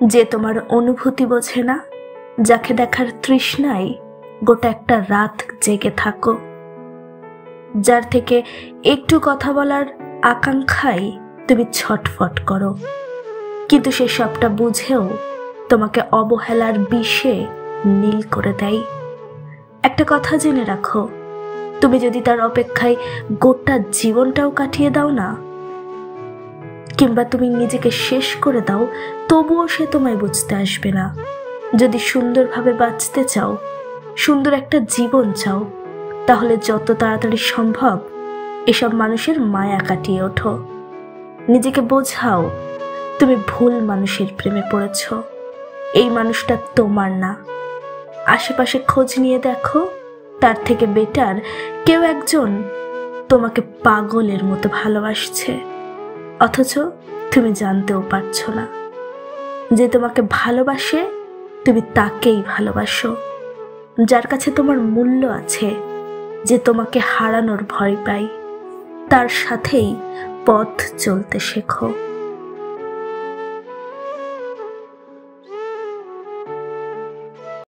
যে তোমার অনুভূতি বোঝে না, যাকে দেখার তৃষ্ণায় গোটা একটা রাত জেগে থাকো, যার থেকে একটু কথা বলার আকাঙ্ক্ষায় তুমি ছটফট করো, কিন্তু সে সবটা বুঝেও তোমাকে অবহেলার বিষে নীল করে দেয়। একটা কথা জেনে রাখো, তুমি যদি তার অপেক্ষায় গোটা জীবনটাও কাটিয়ে দাও না, কিংবা তুমি নিজেকে শেষ করে দাও, তবুও সে তোমায় বুঝতে আসবে না। যদি সুন্দরভাবে বাঁচতে চাও, সুন্দর একটা জীবন চাও, তাহলে যত তাড়াতাড়ি সম্ভব এসব মানুষের মায়া কাটিয়ে ওঠো। নিজেকে বোঝাও তুমি ভুল মানুষের প্রেমে পড়েছ, এই মানুষটা তোমার না। আশেপাশে খোঁজ নিয়ে দেখো, তার থেকে বেটার কেউ একজন তোমাকে পাগলের মতো ভালোবাসছে, অথচ তুমি জানতেও পারছো না। যে তোমাকে ভালোবাসে তুমি তাকেই ভালোবাসো, যার কাছে তোমার মূল্য আছে, যে তোমাকে হারানোর ভয় পায়, তার সাথেই পথ চলতে শেখো।